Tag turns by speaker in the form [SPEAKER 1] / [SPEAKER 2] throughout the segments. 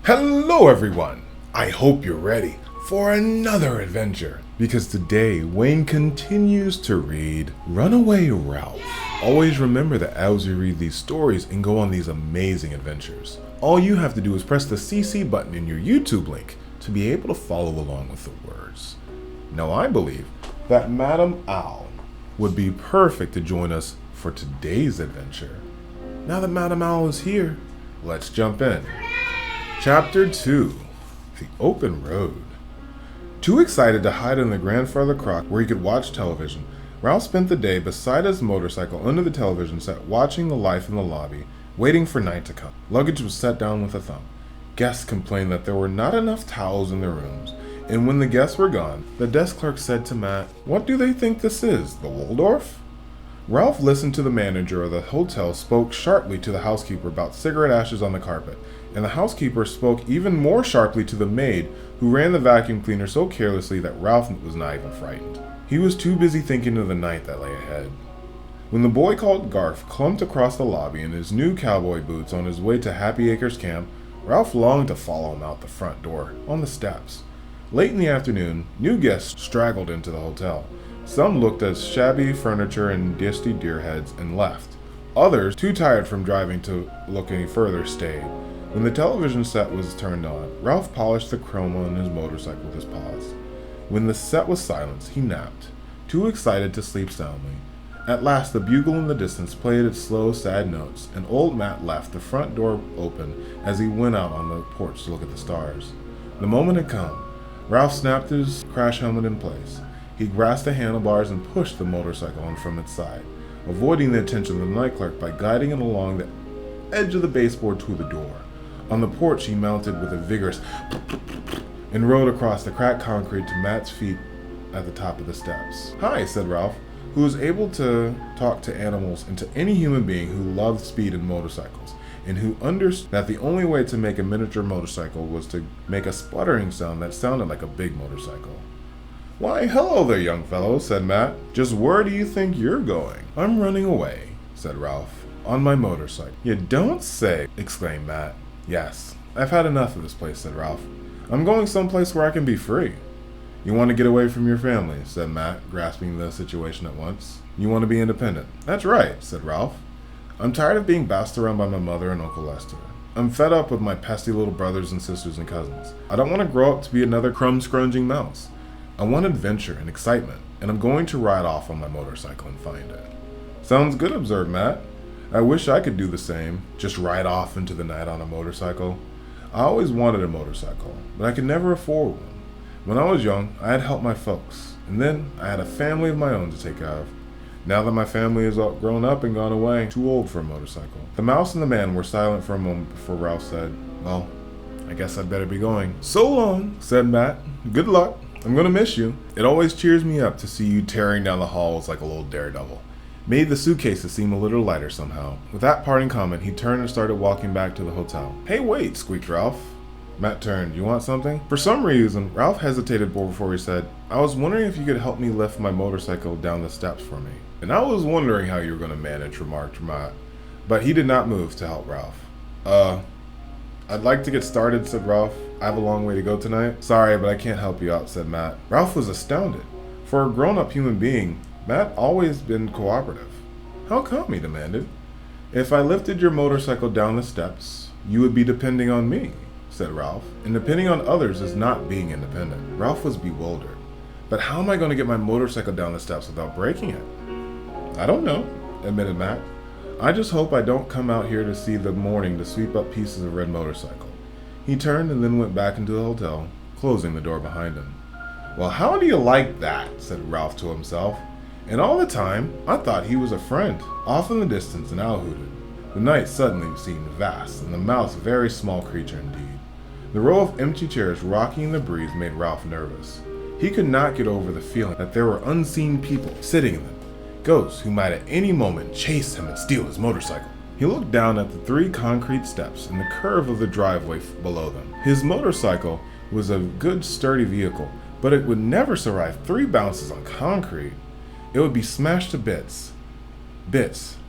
[SPEAKER 1] Hello everyone! I hope you're ready for another adventure, because today Wayne continues to read Runaway Ralph. Always remember that as you read these stories and go on these amazing adventures, all you have to do is press the CC button in your YouTube link to be able to follow along with the words. Now I believe that Madam Owl would be perfect to join us for today's adventure. Now that Madam Owl is here, let's jump in. Chapter 2, The Open Road. Too excited to hide in the grandfather crock where he could watch television, Ralph spent the day beside his motorcycle under the television set watching the life in the lobby, waiting for night to come. Luggage was set down with a thump. Guests complained that there were not enough towels in their rooms, and when the guests were gone, the desk clerk said to Matt, "What do they think this is, the Waldorf?" Ralph listened to the manager of the hotel spoke sharply to the housekeeper about cigarette ashes on the carpet, and the housekeeper spoke even more sharply to the maid who ran the vacuum cleaner so carelessly that Ralph was not even frightened. He was too busy thinking of the night that lay ahead. When the boy called Garth clumped across the lobby in his new cowboy boots on his way to Happy Acres Camp, Ralph longed to follow him out the front door, on the steps. Late in the afternoon, new guests straggled into the hotel. Some looked at shabby furniture and dusty deer heads and left. Others, too tired from driving to look any further, stayed. When the television set was turned on, Ralph polished the chrome on his motorcycle with his paws. When the set was silenced, he napped, too excited to sleep soundly. At last, the bugle in the distance played its slow, sad notes, and old Matt left the front door open as he went out on the porch to look at the stars. The moment had come. Ralph snapped his crash helmet in place. He grasped the handlebars and pushed the motorcycle on from its side, avoiding the attention of the night clerk by guiding it along the edge of the baseboard to the door. On the porch, he mounted with a vigorous and rode across the cracked concrete to Matt's feet at the top of the steps. "Hi," said Ralph, who was able to talk to animals and to any human being who loved speed and motorcycles, and who understood that the only way to make a miniature motorcycle was to make a sputtering sound that sounded like a big motorcycle. "Why, hello there, young fellow," said Matt. "Just where do you think you're going?" "I'm running away," said Ralph, "on my motorcycle." "You don't say," exclaimed Matt. "Yes, I've had enough of this place," said Ralph. "I'm going someplace where I can be free." "You want to get away from your family," said Matt, grasping the situation at once. "You want to be independent." "That's right," said Ralph. "I'm tired of being bounced around by my mother and Uncle Lester. I'm fed up with my pesky little brothers and sisters and cousins. I don't want to grow up to be another crumb-scrunging mouse. I want adventure and excitement, and I'm going to ride off on my motorcycle and find it." "Sounds good," observed Matt. "I wish I could do the same, just ride off into the night on a motorcycle. I always wanted a motorcycle, but I could never afford one. When I was young, I had helped my folks, and then I had a family of my own to take care of. Now that my family is all grown up and gone away, too old for a motorcycle." The mouse and the man were silent for a moment before Ralph said, "Well, I guess I'd better be going." "So long," said Matt. "Good luck. I'm going to miss you. It always cheers me up to see you tearing down the halls like a little daredevil." Made the suitcases seem a little lighter somehow. With that parting comment, he turned and started walking back to the hotel. "Hey, wait," squeaked Ralph. Matt turned. "You want something?" For some reason, Ralph hesitated before he said, "I was wondering if you could help me lift my motorcycle down the steps for me." "And I was wondering how you were going to manage," remarked Matt. But he did not move to help Ralph. I'd like to get started," said Ralph. "I have a long way to go tonight." "Sorry, but I can't help you out," said Matt. Ralph was astounded. For a grown-up human being, Matt always been cooperative. "How come?" he demanded. "If I lifted your motorcycle down the steps, you would be depending on me," said Ralph. "And depending on others is not being independent." Ralph was bewildered. "But how am I going to get my motorcycle down the steps without breaking it?" "I don't know," admitted Matt. "I just hope I don't come out here to see the morning to sweep up pieces of red motorcycle." He turned and then went back into the hotel, closing the door behind him. "Well, how do you like that?" said Ralph to himself. "And all the time, I thought he was a friend." Off in the distance, an owl hooted. The night suddenly seemed vast, and the mouse a very small creature indeed. The row of empty chairs rocking in the breeze made Ralph nervous. He could not get over the feeling that there were unseen people sitting in them, ghosts who might at any moment chase him and steal his motorcycle. He looked down at the 3 concrete steps and the curve of the driveway below them. His motorcycle was a good sturdy vehicle, but it would never survive 3 bounces on concrete. It would be smashed to bits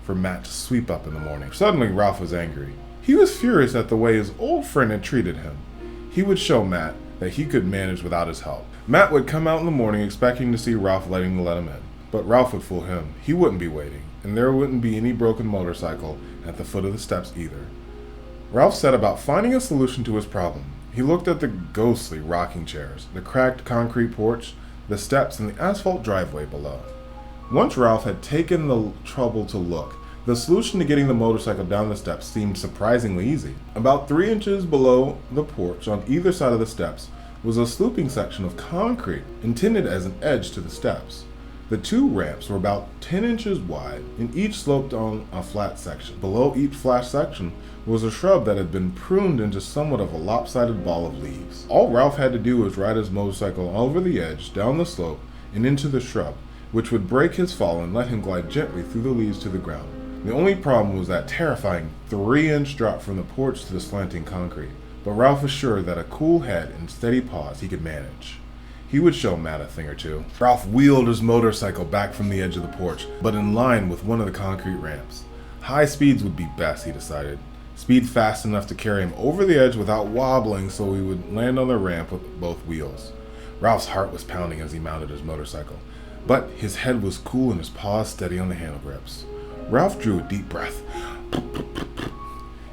[SPEAKER 1] for Matt to sweep up in the morning. Suddenly, Ralph was angry. He was furious at the way his old friend had treated him. He would show Matt that he could manage without his help. Matt would come out in the morning expecting to see Ralph letting him let him in. But Ralph would fool him. He wouldn't be waiting, and there wouldn't be any broken motorcycle at the foot of the steps either. Ralph set about finding a solution to his problem. He looked at the ghostly rocking chairs, the cracked concrete porch, the steps, and the asphalt driveway below. Once Ralph had taken the trouble to look, the solution to getting the motorcycle down the steps seemed surprisingly easy. About 3 inches below the porch on either side of the steps was a sloping section of concrete intended as an edge to the steps. The two ramps were about 10 inches wide, and each sloped on a flat section. Below each flat section was a shrub that had been pruned into somewhat of a lopsided ball of leaves. All Ralph had to do was ride his motorcycle over the edge, down the slope, and into the shrub, which would break his fall and let him glide gently through the leaves to the ground. The only problem was that terrifying 3-inch drop from the porch to the slanting concrete, but Ralph was sure that a cool head and steady paws he could manage. He would show Matt a thing or two. Ralph wheeled his motorcycle back from the edge of the porch, but in line with one of the concrete ramps. High speeds would be best, he decided. Speed fast enough to carry him over the edge without wobbling so he would land on the ramp with both wheels. Ralph's heart was pounding as he mounted his motorcycle, but his head was cool and his paws steady on the handle grips. Ralph drew a deep breath.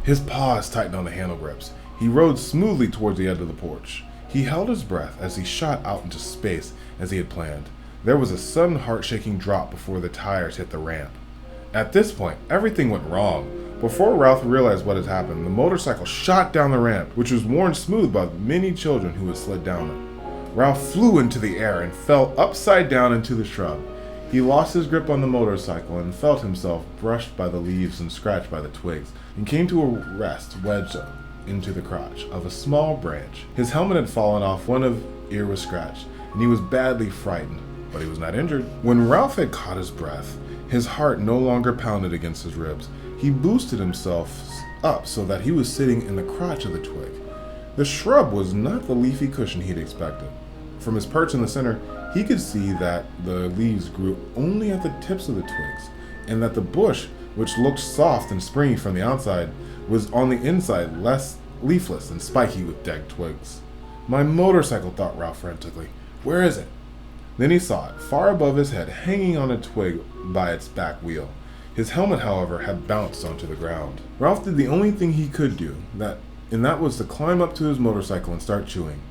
[SPEAKER 1] His paws tightened on the handle grips. He rode smoothly towards the edge of the porch. He held his breath as he shot out into space as he had planned. There was a sudden heart-shaking drop before the tires hit the ramp. At this point, everything went wrong. Before Ralph realized what had happened, the motorcycle shot down the ramp, which was worn smooth by many children who had slid down it. Ralph flew into the air and fell upside down into the shrub. He lost his grip on the motorcycle and felt himself brushed by the leaves and scratched by the twigs, and came to a rest wedged into the crotch of a small branch. His helmet had fallen off, one ear was scratched, and he was badly frightened, but he was not injured. When Ralph had caught his breath, his heart no longer pounded against his ribs. He boosted himself up so that he was sitting in the crotch of the twig. The shrub was not the leafy cushion he'd expected. From his perch in the center, he could see that the leaves grew only at the tips of the twigs, and that the bush, which looked soft and springy from the outside, was on the inside less leafless and spiky with dead twigs. My motorcycle, thought Ralph frantically. Where is it? Then he saw it, far above his head, hanging on a twig by its back wheel. His helmet, however, had bounced onto the ground. Ralph did the only thing he could do, and that was to climb up to his motorcycle and start chewing.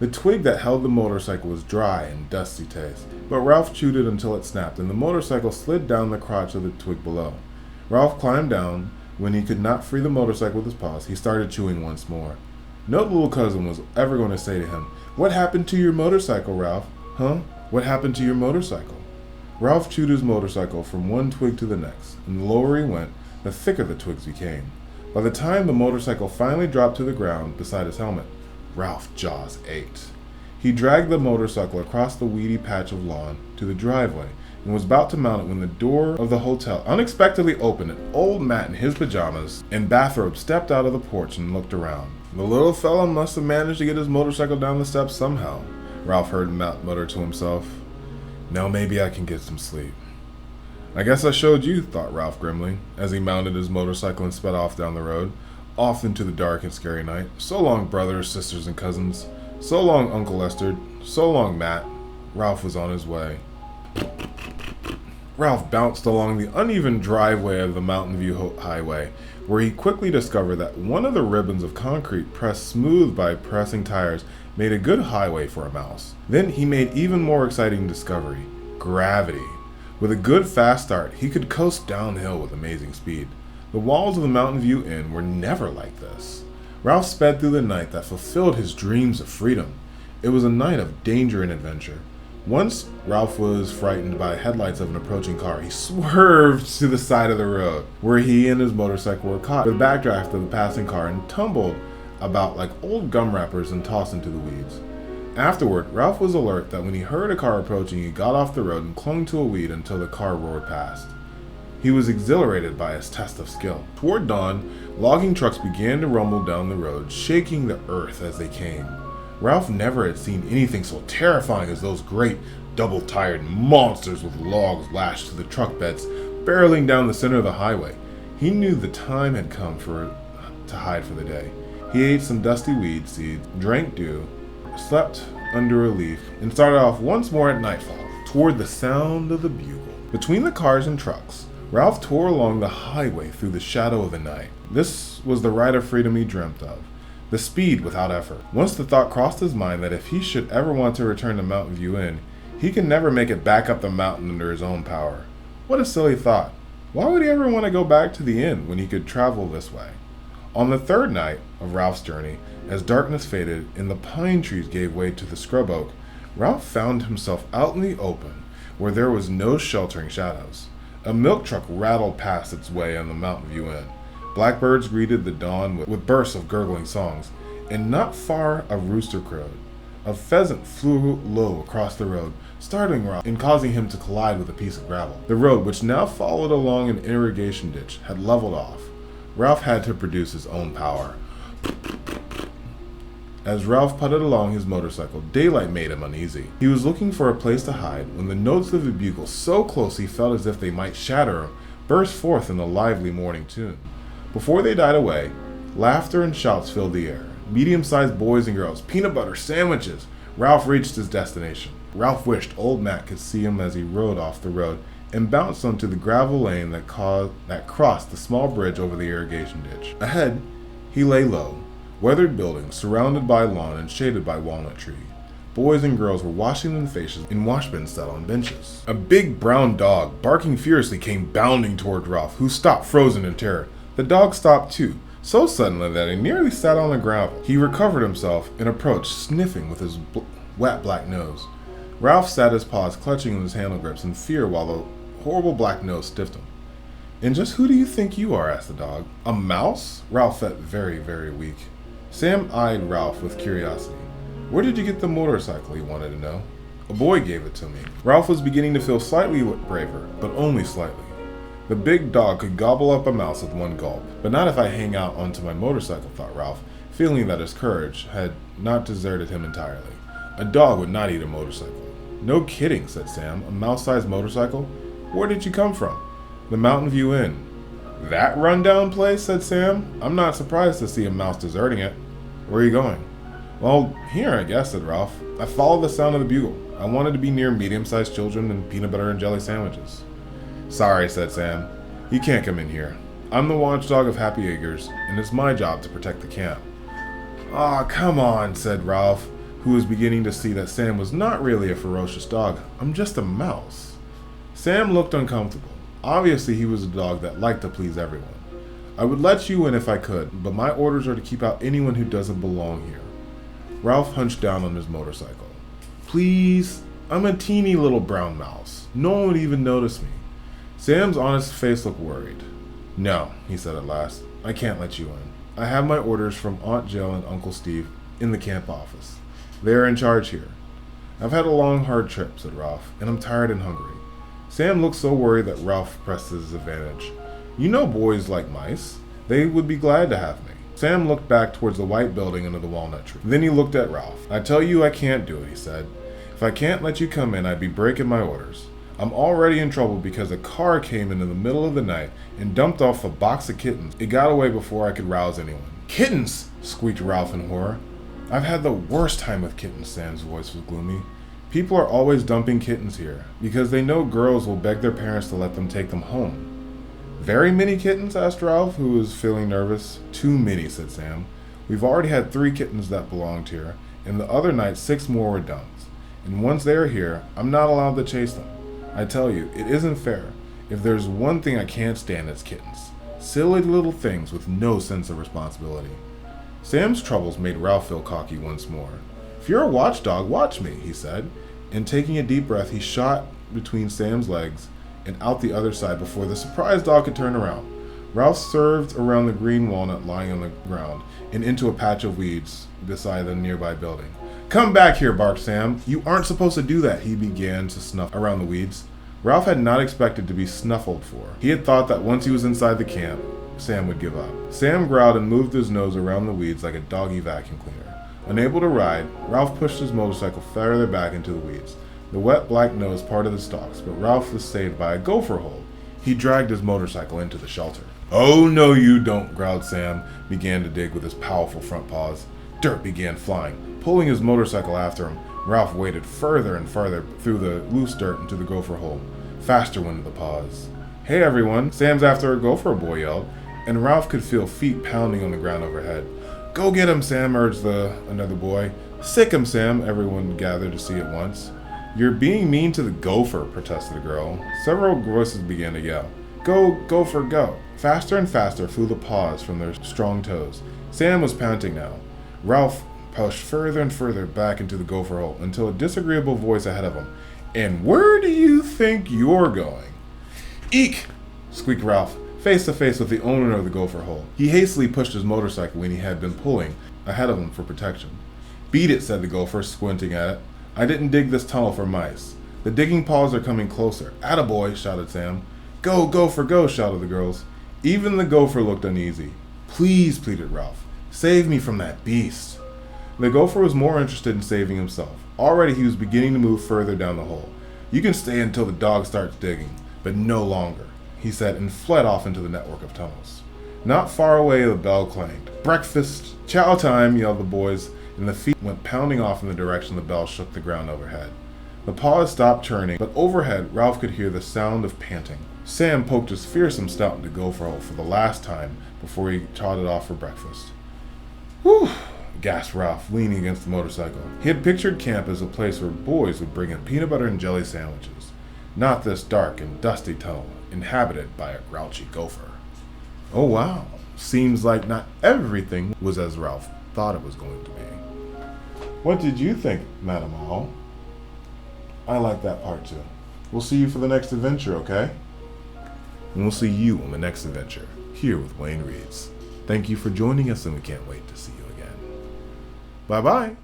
[SPEAKER 1] The twig that held the motorcycle was dry and dusty taste, but Ralph chewed it until it snapped, and the motorcycle slid down the crotch of the twig below. Ralph climbed down. When he could not free the motorcycle with his paws, he started chewing once more. No little cousin was ever going to say to him, "What happened to your motorcycle, Ralph? Huh? What happened to your motorcycle?" Ralph chewed his motorcycle from one twig to the next, and the lower he went, the thicker the twigs became. By the time the motorcycle finally dropped to the ground beside his helmet, Ralph's jaws ached. He dragged the motorcycle across the weedy patch of lawn to the driveway and was about to mount it when the door of the hotel unexpectedly opened and old Matt in his pajamas and bathrobe stepped out of the porch and looked around. The little fellow must have managed to get his motorcycle down the steps somehow, Ralph heard Matt mutter to himself. Now maybe I can get some sleep. I guess I showed you, thought Ralph grimly, as he mounted his motorcycle and sped off down the road, off into the dark and scary night. So long, brothers, sisters, and cousins. So long, Uncle Lester. So long, Matt. Ralph was on his way. Ralph bounced along the uneven driveway of the Mountain View Highway, where he quickly discovered that one of the ribbons of concrete pressed smooth by pressing tires made a good highway for a mouse. Then he made even more exciting discovery: gravity. With a good fast start, he could coast downhill with amazing speed. The walls of the Mountain View Inn were never like this. Ralph sped through the night that fulfilled his dreams of freedom. It was a night of danger and adventure. Once Ralph was frightened by headlights of an approaching car. He swerved to the side of the road, where he and his motorcycle were caught with the backdraft of the passing car and tumbled about like old gum wrappers and tossed into the weeds. Afterward, Ralph was alert that when he heard a car approaching, he got off the road and clung to a weed until the car roared past. He was exhilarated by his test of skill. Toward dawn, logging trucks began to rumble down the road, shaking the earth as they came. Ralph never had seen anything so terrifying as those great, double-tired monsters with logs lashed to the truck beds, barreling down the center of the highway. He knew the time had come for to hide for the day. He ate some dusty weed seeds, drank dew, slept under a leaf, and started off once more at nightfall, toward the sound of the bugle. Between the cars and trucks, Ralph tore along the highway through the shadow of the night. This was the ride of freedom he dreamt of, the speed without effort. Once the thought crossed his mind that if he should ever want to return to Mountain View Inn, he could never make it back up the mountain under his own power. What a silly thought. Why would he ever want to go back to the inn when he could travel this way? On the third night of Ralph's journey, as darkness faded and the pine trees gave way to the scrub oak, Ralph found himself out in the open, where there was no sheltering shadows. A milk truck rattled past its way on the Mountain View Inn. Blackbirds greeted the dawn with bursts of gurgling songs, and not far a rooster crowed. A pheasant flew low across the road, startling Ralph and causing him to collide with a piece of gravel. The road, which now followed along an irrigation ditch, had leveled off. Ralph had to produce his own power. As Ralph putted along his motorcycle, daylight made him uneasy. He was looking for a place to hide when the notes of the bugle, so close he felt as if they might shatter him, burst forth in a lively morning tune. Before they died away, laughter and shouts filled the air. Medium-sized boys and girls, peanut butter, sandwiches. Ralph reached his destination. Ralph wished old Matt could see him as he rode off the road and bounced onto the gravel lane that crossed the small bridge over the irrigation ditch. Ahead, he lay low, weathered buildings surrounded by lawn and shaded by walnut tree. Boys and girls were washing their faces in washbins set on benches. A big brown dog, barking furiously, came bounding toward Ralph, who stopped frozen in terror. The dog stopped too, so suddenly that he nearly sat on the gravel. He recovered himself and approached, sniffing with his wet black nose. Ralph sat his paws clutching his handle grips in fear while the horrible black nose stiffed him. "And just who do you think you are?" asked the dog. "A mouse?" Ralph felt very, very weak. Sam eyed Ralph with curiosity. "Where did you get the motorcycle?" he wanted to know. "A boy gave it to me." Ralph was beginning to feel slightly braver, but only slightly. The big dog could gobble up a mouse with one gulp, but not if I hang out onto my motorcycle, thought Ralph, feeling that his courage had not deserted him entirely. A dog would not eat a motorcycle. "No kidding," said Sam. "A mouse-sized motorcycle? Where did you come from?" "The Mountain View Inn." "That rundown place?" said Sam. "I'm not surprised to see a mouse deserting it. Where are you going?" "Well, here, I guess," said Ralph. "I followed the sound of the bugle. I wanted to be near medium-sized children and peanut butter and jelly sandwiches." "Sorry," said Sam. "You can't come in here. I'm the watchdog of Happy Acres, and it's my job to protect the camp." "Aw, come on," said Ralph, who was beginning to see that Sam was not really a ferocious dog. "I'm just a mouse." Sam looked uncomfortable. Obviously, he was a dog that liked to please everyone. "I would let you in if I could, but my orders are to keep out anyone who doesn't belong here." Ralph hunched down on his motorcycle. "Please, I'm a teeny little brown mouse. No one would even notice me." Sam's honest face looked worried. "No," he said at last, "I can't let you in. I have my orders from Aunt Jill and Uncle Steve in the camp office. They are in charge here." "I've had a long, hard trip," said Ralph, "and I'm tired and hungry." Sam looked so worried that Ralph pressed his advantage. "You know boys like mice. They would be glad to have me." Sam looked back towards the white building under the walnut tree. Then he looked at Ralph. "I tell you I can't do it," he said. "If I can't let you come in, I'd be breaking my orders. I'm already in trouble because a car came in the middle of the night and dumped off a box of kittens. It got away before I could rouse anyone." "Kittens!" squeaked Ralph in horror. "I've had the worst time with kittens." Sam's voice was gloomy. "People are always dumping kittens here because they know girls will beg their parents to let them take them home." "Very many kittens?" asked Ralph, who was feeling nervous. "Too many," said Sam. "We've already had 3 kittens that belonged here, and the other night 6 more were dumped. And once they are here, I'm not allowed to chase them. I tell you, it isn't fair. If there's one thing I can't stand, it's kittens. Silly little things with no sense of responsibility." Sam's troubles made Ralph feel cocky once more. "If you're a watchdog, watch me," he said. And taking a deep breath, he shot between Sam's legs and out the other side before the surprised dog could turn around. Ralph swerved around the green walnut lying on the ground and into a patch of weeds beside the nearby building. "Come back here," barked Sam. "You aren't supposed to do that." He began to snuff around the weeds. Ralph had not expected to be snuffled for. He had thought that once he was inside the camp, Sam would give up. Sam growled and moved his nose around the weeds like a doggy vacuum cleaner. Unable to ride, Ralph pushed his motorcycle further back into the weeds. The wet black nose parted the stalks, but Ralph was saved by a gopher hole. He dragged his motorcycle into the shelter. "Oh, no you don't," growled Sam, began to dig with his powerful front paws. Dirt began flying. Pulling his motorcycle after him, Ralph waded further and farther through the loose dirt into the gopher hole. Faster went the paws. "Hey everyone, Sam's after a gopher," a boy yelled, and Ralph could feel feet pounding on the ground overhead. "Go get him, Sam," urged another boy. "Sick him, Sam," everyone gathered to see at once. "You're being mean to the gopher," protested a girl. Several voices began to yell. "Go, gopher, go!" Faster and faster flew the paws from their strong toes. Sam was panting now. Ralph pushed further and further back into the gopher hole until a disagreeable voice ahead of him. "And where do you think you're going?" "Eek!" squeaked Ralph, face to face with the owner of the gopher hole. He hastily pushed his motorcycle when he had been pulling ahead of him for protection. "Beat it," said the gopher, squinting at it. "I didn't dig this tunnel for mice. The digging paws are coming closer." "Attaboy," shouted Sam. "Go, gopher, go," shouted the girls. Even the gopher looked uneasy. "Please," pleaded Ralph, "save me from that beast." The gopher was more interested in saving himself. Already he was beginning to move further down the hole. "You can stay until the dog starts digging, but no longer," he said, and fled off into the network of tunnels. Not far away, the bell clanged. "Breakfast! Chow time!" yelled the boys, and the feet went pounding off in the direction the bell shook the ground overhead. The paws stopped churning, but overhead Ralph could hear the sound of panting. Sam poked his fearsome snout into the gopher hole for the last time before he trotted off for breakfast. "Whew!" gasped Ralph, leaning against the motorcycle. He had pictured camp as a place where boys would bring in peanut butter and jelly sandwiches, not this dark and dusty tunnel inhabited by a grouchy gopher. Oh wow, seems like not everything was as Ralph thought it was going to be. What did you think, Madam Owl? I like that part too. We'll see you for the next adventure, okay? And we'll see you on the next adventure, here with Wayne Reads. Thank you for joining us, and we can't wait to see you again. Bye-bye.